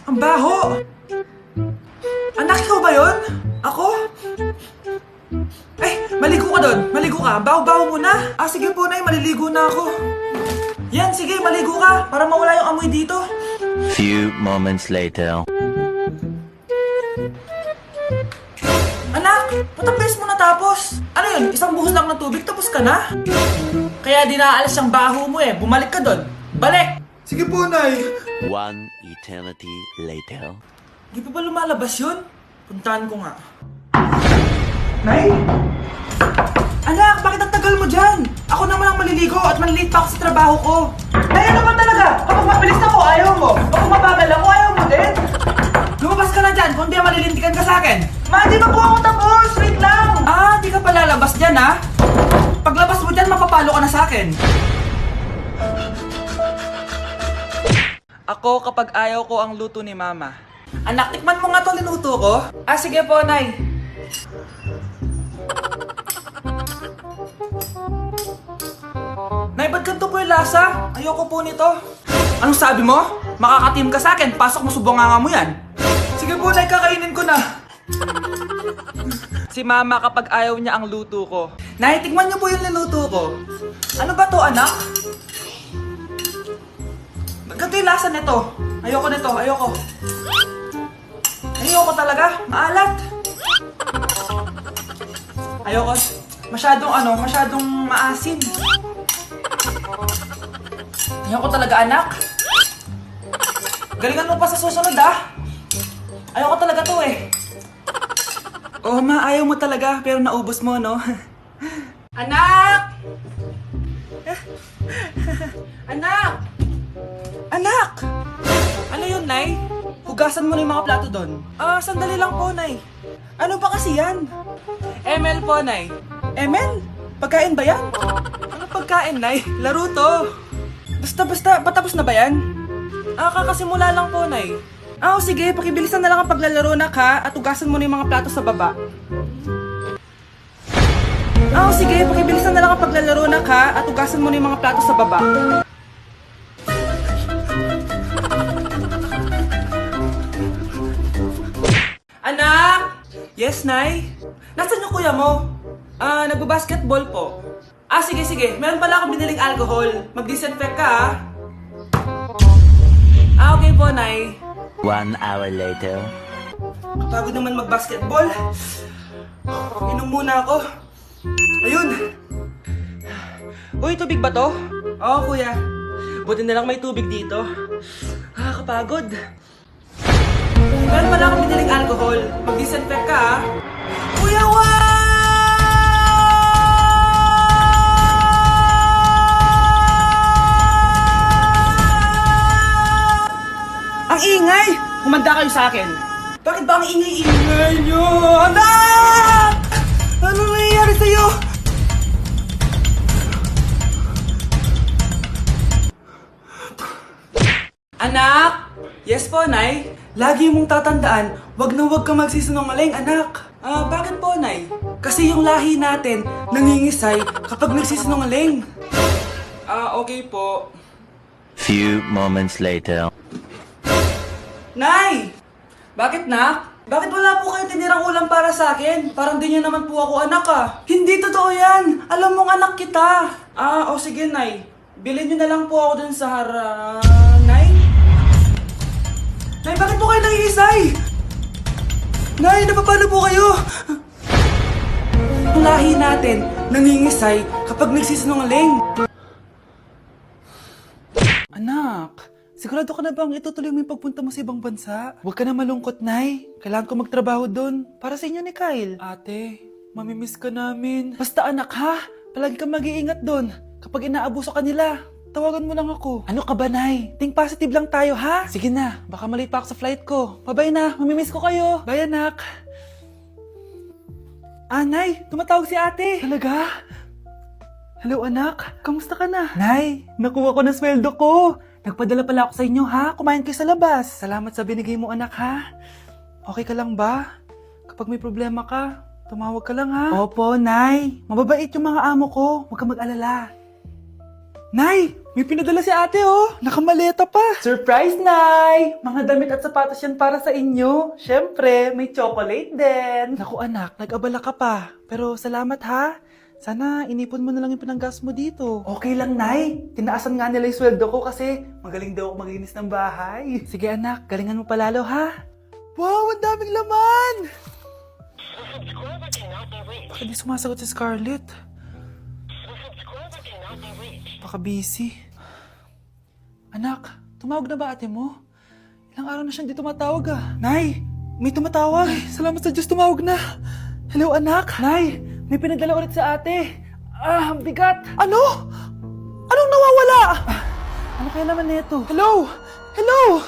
Ang baho! Anak, ikaw ba yun? Ako? Ay, maligo ka doon. Maligo ka. Baho-baho muna. Sige po, Nay. Maliligo na ako. Yan, sige. Maligo ka. Para mawala yung amoy dito. Few moments later. Anak, patapis mo natapos. Ano yun? Isang buhos lang ng tubig, tapos ka na? Kaya di naaalas yung baho mo eh. Bumalik ka doon. Balik! Sige po, Nay. One eternity later. Di pa ba lumalabas yun? Puntahan ko nga. Nay? Anak, bakit ang tagal mo dyan? Ako naman ang maliligo at malilate pa ako sa trabaho ko. Nay, ano ba talaga? Kapag mabilis ako, ayaw mo. Kapag mabagal ako, ayaw mo din. Lumabas ka na dyan kung di malilintikan ka sa akin. Ma, di ba po ako tapos? Wait lang. Di ka pa lalabas dyan, ha? Paglabas mo dyan, mapapalo ka na sa akin. Ako kapag ayaw ko ang luto ni Mama. Anak, tikman mo nga to linuto ko. Sige po, Nay. Nay, ba't ganito po yung lasa? Ayoko po nito. Anong sabi mo? Makakatim ka sa akin. Pasok mo subonganga mo yan. Sige po, Nay, kakainin ko na. Si Mama kapag ayaw niya ang luto ko. Nay, tikman niyo po yung linuto ko. Ano ba to, anak? Ganito yung lasa nito. Ayoko nito, ayoko. Ayoko talaga, maalat. Ayoko. Masyadong maasin. Ayoko talaga, anak. Galingan mo pa sa susunod, Ayoko talaga to eh. Oh, Ma, ayaw mo talaga, pero naubos mo, no? Anak! Anak! Anak! Ano yun, Nay? Hugasan mo na yung mga plato doon. Sandali lang po, Nay. Ano ba kasi yan? ML po, Nay. ML? Pagkain ba yan? Ano pagkain, Nay? Laro to. Basta, patapos na ba yan? Kakasimula lang po, Nay. Sige, pakibilisan na lang ang paglalaro na ka at hugasan mo na yung mga plato sa baba. Sige, pakibilisan na lang ang paglalaro na ka at hugasan mo na yung mga plato sa baba. Anak! Yes, Nay? Nasaan yung kuya mo? Nagbabasketball po. Sige. Meron pala akong biniling alcohol. Mag-disinfect ka, okay po, Nay. 1 hour later. Kapagod naman mag-basketball. Inom muna ako. Ayun! Uy, tubig ba to? Oo, kuya. Buti na lang may tubig dito. Kapagod. Meron pala akong biniling alcohol. Mag-disinfect ka, Kuya, Ang ingay! Humanda kayo sa akin. Bakit ba ang ingay-ingay nyo? Anak! Ano nangyayari sa'yo? Anak! Yes po, Nay. Lagi mong tatandaan, wag na wag kang magsisinungaling, anak. Bakit po, Nay? Kasi yung lahi natin nangingisay kapag nagsisinungaling. Okay po. Few moments later. Nay! Bakit, nak? Bakit wala po kayong tinirang ulam para sa akin? Parang di niyo naman po ako anak, Hindi totoo yan! Alam mong anak kita! Sige, Nay. Bilhin niyo na lang po ako dun sa Nay? Nay, bakit po kayo nangiisay? Nay, napapalo po kayo? Ang lahi natin nangingisay kapag nagsisinungaling. Anak, sigurado ka na bang itutuloy mo yung pagpunta mo sa ibang bansa? Huwag ka na malungkot, Nay. Kailangan ko magtrabaho doon. Para sa inyo ni Kyle. Ate, mamimiss ka namin. Basta anak, ha? Palagi kang mag-iingat doon. Kapag inaabuso ka nila, tawagan mo lang ako. Ano ka ba, Nay? Think positive lang tayo, ha? Sige na, baka malate pa ako sa flight ko. Bye-bye na, mamimiss ko kayo. Bye, anak. Nay, tumatawag si ate. Talaga? Hello, anak. Kamusta ka na? Nay, nakuha ko na sweldo ko. Nagpadala pala ako sa inyo, ha? Kumain kayo sa labas. Salamat sa binigay mo, anak, ha? Okay ka lang ba? Kapag may problema ka, tumawag ka lang, ha? Opo, Nay. Mababait yung mga amo ko. Huwag kang mag-alala. Nay! May pinadala si ate oh. Nakamaleta pa. Surprise, Nay! Mga damit at sapatos yan para sa inyo. Siyempre, may chocolate din. Naku anak, nag-abala ka pa. Pero salamat ha. Sana inipon mo na lang yung pinanggas mo dito. Okay lang, Nay. Tinaasan nga nila yung sweldo ko kasi magaling daw ako maglinis ng bahay. Sige anak, galingan mo palalo ha. Wow, ang daming laman! Bakit di sumasagot si Scarlett? Baka busy. Anak, tumawag na ba ate mo? Ilang araw na siyang di tumatawag ah. Nay, may tumatawag. Ay, salamat sa Diyos, tumawag na. Hello anak. Nay, may pinadala ulit sa ate. Ah, ang bigat. Ano? Anong nawawala? Ano kaya naman nito? Hello? Hello?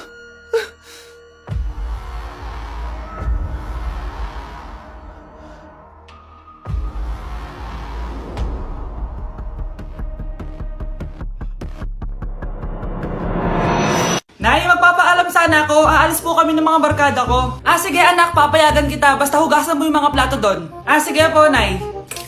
Nay, magpapaalam sana ako. Aalis po kami ng mga barkada ko. Ah, sige anak, papayagan kita. Basta hugasan mo yung mga plato doon. Ah, sige po, Nay.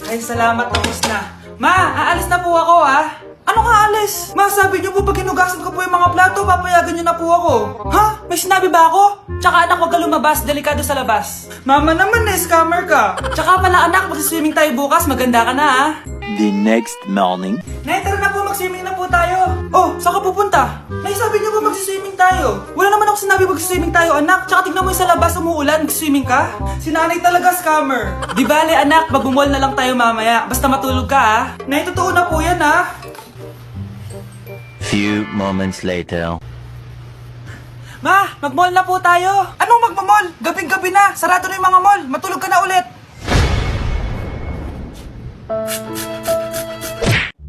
Ay, salamat. Tapos na. Ma, aalis na po ako, ah. Ano nga alis? Ma, sabi niyo po pag hinugasan ko po yung mga plato, papayagan niyo na po ako. Ha? May sinabi ba ako? Tsaka anak, huwag ka lumabas. Delikado sa labas. Mama naman, scammer ka. Tsaka pala anak, magsiswimming tayo bukas. Maganda ka na, ah. The next morning. Nay, tara na po, mag-swimming na po tayo. Oh, saan ka pupunta? Nay, sabi niyo ba mag-swimming tayo? Wala naman ako sinabi mag-swimming tayo, anak. Tsaka tignan mo yung sa labas, umuulan, mag-swimming ka? Si nanay talaga scammer. Di bale, anak, mag-mall na lang tayo mamaya. Basta matulog ka, ah. Nay, totoo na po yan, ah. Few moments later. Ma, mag-mall na po tayo. Anong mag-mall? Gabing-gabi na. Sarado na yung mga mall. Matulog ka na ulit.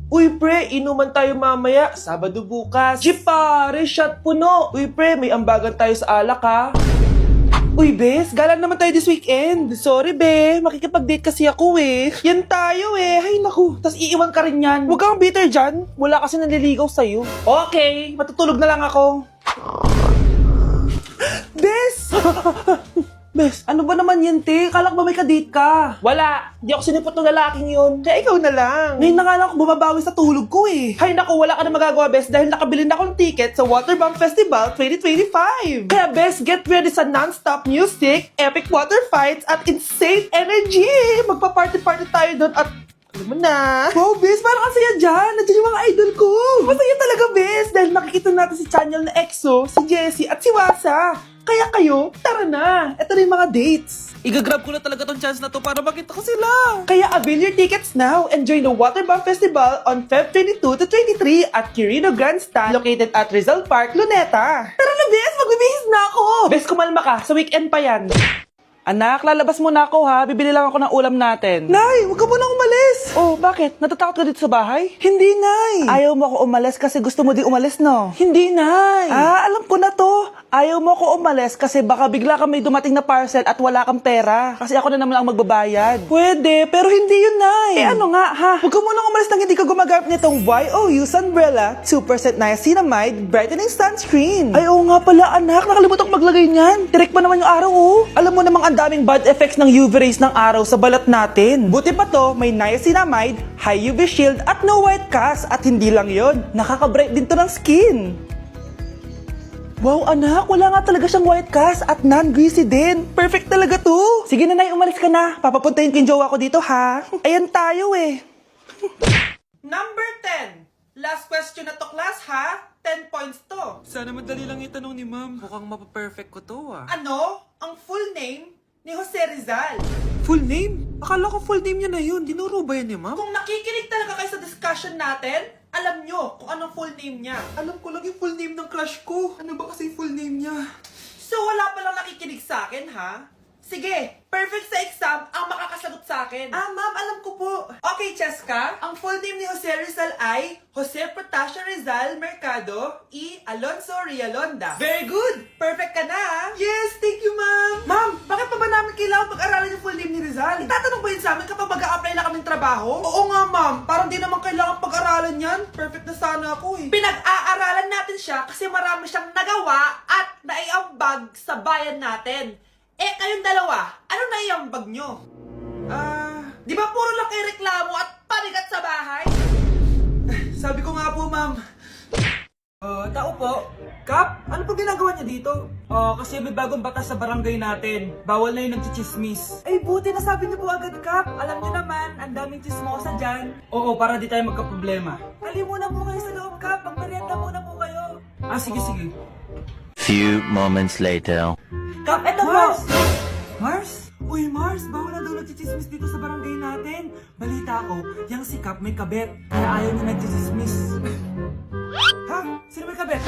Uy pre, inuman tayo mamaya, Sabado bukas. Jeep pare, shot puno. Uy pre, may ambagan tayo sa alak ha. Uy bes, gala naman tayo this weekend. Sorry be, makikipag-date kasi ako eh. Yan tayo eh, ay naku. Tas iiwan ka rin yan. Huwag kang bitter dyan, wala kasi naliligaw sa'yo. Okay, matutulog na lang ako. Bes! Bes, ano ba naman yan, te? Kala ko ba may kadate ka? Wala. Di ako sinipot ng lalaking yun. Kaya ikaw na lang. Ngayon na nga lang ako bumabawi sa tulog ko eh. Hay naku, wala ka na magagawa, Bes, dahil nakabili na ako ng ticket sa Waterbomb Festival 2025. Kaya, Bes, get ready sa non-stop music, epic water fights, at insane energy. Magpa-party-party tayo doon at alam mo na. Wow, Bes, parang ang saya dyan. Nandiyan yung mga idol ko. Masaya talaga, Bes, dahil makikita natin si Channel na EXO, si Jessie, at si Wasa. Kaya kayo, tara na. Ito na yung mga dates. Igagrab ko na talaga tong chance na to para makita ko sila. Kaya avail your tickets now and join the Waterbomb Festival on Feb 22 to 23 at Quirino Grandstand located at Rizal Park, Luneta. Tara na, Bes! Magbibihis na ako! Bes, kumalma ka. Sa weekend pa yan. Anak, lalabas muna ako ha. Bibili lang ako ng ulam natin. Nay, huwag ka munang umalis. Oh, bakit? Natatakot ka dito sa bahay? Hindi, Nay. Ayaw mo ako umalis kasi gusto mo di umalis, no? Hindi, Nay. Ah, alam ko na to. Ayaw mo ako umalis kasi baka bigla ka may dumating na parcel at wala kang pera. Kasi ako na naman ang magbabayad. Pwede, pero hindi yun, Nay. Eh ano nga, ha? Huwag ka munang umalis nang hindi ka gumagamit nitong YOU Sunbrella 2% Niacinamide Brightening Sunscreen. Ay, oo nga pala, anak. Nakalimutan ko maglagay niyan. Direct pa naman yung araw, oh. Alam mo namang ang daming bad effects ng UV rays ng araw sa balat natin. Buti pa to, may niacinamide, high UV shield at no white cast. At hindi lang yon, nakaka-bright din to ng skin. Wow, anak, wala nga talaga siyang white cast at non-greasy din. Perfect talaga to. Sige na, Nay, umalis ka na. Papapuntahin ko yung jowa ko dito, ha? Ayan tayo eh. Number 10. Last question na to, class, ha? 10 points to. Sana madali lang itanong ni ma'am. Mukhang mapaperfect ko to, ah. Ano? Ang full name ni Jose Rizal. Full name? Akala ko full name niya na yun. Dinuro ba yan ni ma'am? Kung nakikinig talaga kayo sa discussion natin, alam nyo kung anong full name niya. Alam ko lang yung full name ng crush ko. Ano ba kasi full name niya? So wala palang nakikinig sa akin, ha? Sige, perfect sa exam ang makakasagot sa akin. Ah, ma'am, alam ko po. Okay, Cheska, ang full name ni Jose Rizal ay Jose Protasio Rizal Mercado y Alonso Rialonda. Very good! Perfect ka na, ha? Yes, thank you, ma'am. Ma'am, bakit pa ba namin kailangan pag-aralan yung full name ni Rizal? Itatanong ba yun sa amin kapag mag-a-apply na kaming trabaho? Oo nga, ma'am. Parang di naman kailangan pag-aralan yan. Perfect na sana ako, eh. Pinag-aaralan natin siya kasi marami siyang nagawa at naiambag sa bayan natin. Eh, kayong dalawa, ano naiambag nyo? Di ba puro lang kayo reklamo at panigat sa bahay? Sabi ko nga po, ma'am, Tao po. Kap, ano po ginagawa niya dito? Kasi may bagong batas sa barangay natin. Bawal na yung nagchichismis. Ay, buti nasabi niyo po agad, Kap. Alam niyo naman, ang daming chismosa dyan. Oo, para di tayo magkaproblema. Hali muna po kayo sa loob, Kap. Magmerienda muna po kayo. Sige, sige. Few moments later. Kap, eto Mars! Mars? Uy, Mars, bawal na daw nagchichismis dito sa barangay natin. Balita ko, yung si Kap may kabet, kaya ayaw niya nagchichismis. Ha? Sino may kabet?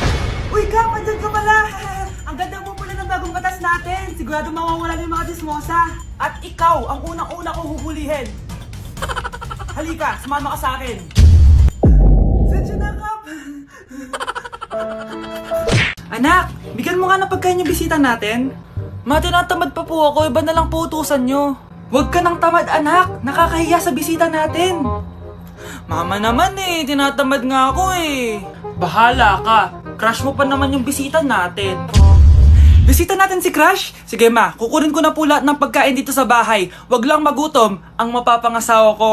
Uy, Kap, andyan ka pala! Ang ganda mo pala ng bagong batas natin. Sigurado mawawala yung mga chismosa. At ikaw, ang unang-una kong huhulihin. Halika, sumama ka sa akin. Sensya na, Kap. Anak, bigyan mo nga ng pagkain yung bisita natin. Ma, tinatamad pa po ako. Iba na lang po utusan nyo. Huwag ka nang tamad, anak. Nakakahiya sa bisita natin. Mama naman tinatamad nga ako Bahala ka. Crush mo pa naman yung bisita natin. Bisita natin si Crush? Sige ma, kukunin ko na po lahat ng pagkain dito sa bahay. Huwag lang magutom ang mapapangasawa ko.